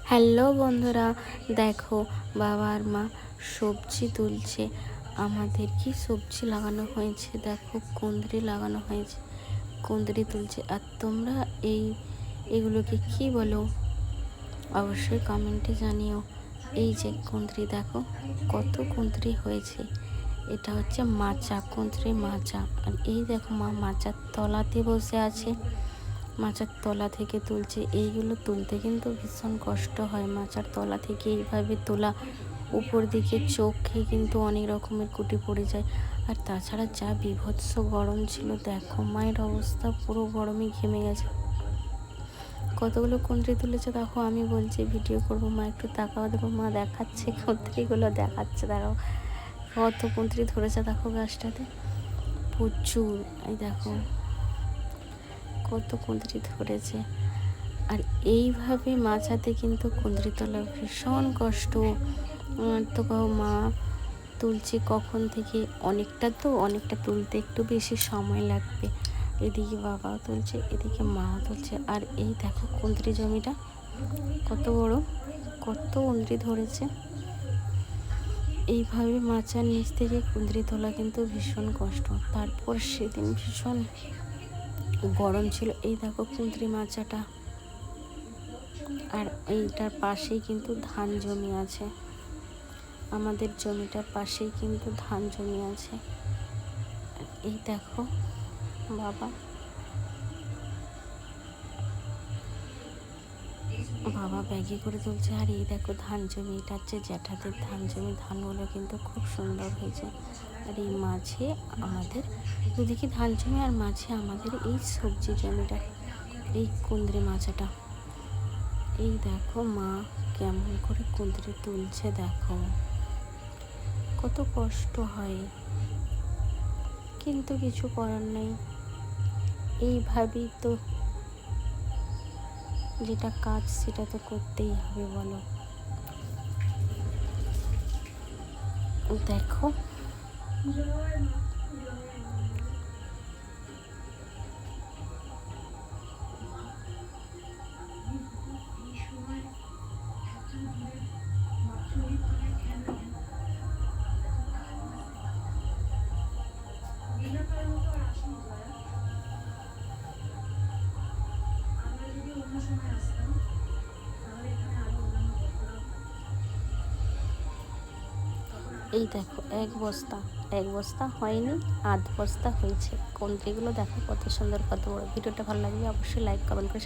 Hello বন্ধুরা, দেখো বাবা আর মা সবজি তুলছে। আমাদের কি সবজি লাগানো হয়েছে, দেখো কুঁদরি লাগানো হয়েছে, কুঁদরি তুলছে। আর তোমরা এগুলোকে কি বলো অবশ্যই কমেন্টে জানিও। এই যে কুঁদরি, দেখো কত কুঁদরি হয়েছে। এটা হচ্ছে মাচা, কুঁদরি মাচা। আর এই দেখো মা মাচার তলাতে বসে আছে, মাচার তলা থেকে তুলছে। এইগুলো তুলতে কিন্তু ভীষণ কষ্ট হয়, মাচার তলা থেকে এইভাবে তোলা। উপর দিকে চোখে কিন্তু অনেক রকমের কুটি পড়ে যায়। আর তাছাড়া যা বীভৎস গরম ছিল, দেখো মায়ের অবস্থা পুরো গরমে ঘেমে গেছে। কতগুলো কুঁদরি তুলেছে দেখো। আমি বলছি ভিডিও করবো, মা একটু তাকাও, দেখো মা দেখাচ্ছে কুঁদরিগুলো দেখাচ্ছে। দেখো কত কুঁদরি ধরেছে, দেখো গাছটাতে প্রচুর। এই দেখো কত কুঁদরি ধরেছে। আর এইভাবে মাচাতে কিন্তু কুঁদরি তোলা ভীষণ কষ্ট। তো মা তুলছে কখন থেকে, অনেকটা তুলতে একটু বেশি সময় লাগবে। এদিকে বাবাও তুলছে, এদিকে মাও তুলছে। আর এই দেখো কুঁদরি জমিটা কত বড়, কত কুঁদরি ধরেছে। এইভাবে মাচার নিচ থেকে কুঁদরি তোলা কিন্তু ভীষণ কষ্ট। তারপর সেদিন ভীষণ গরম ছিল। এই দেখো কুঁদরি মাচাটা। আর এইটার পাশেই কিন্তু ধান জমি আছে, আমাদের জমিটার পাশেই কিন্তু ধান জমি আছে। এই দেখো বাবা ব্যাগে করে তুলছে। আর এই দেখো ধান জমি, এটা হচ্ছে জ্যাঠাদের ধান জমি। ধানগুলো কিন্তু খুব সুন্দর হয়েছে। আর এই মাঝে আমাদের দুদিকে ধান জমি, আর মাঝে আমাদের এই সবজি জমিটা, এই কুঁদরি মাচাটা। এই দেখো মা কেমন করে কুঁদরি তুলছে, দেখো কত কষ্ট হয়, কিন্তু কিছু করার নেই। এইভাবেই তো যেটা কাজ সেটা তো করতেই হবে, বলো। দেখো এই দেখো এক বস্তা হয়নি, আধ বস্তা হয়েছে। কুঁদরিগুলো দেখো কত সুন্দর, কত বড়। ভিডিওটা ভালো লাগলে অবশ্যই লাইক কমেন্ট করে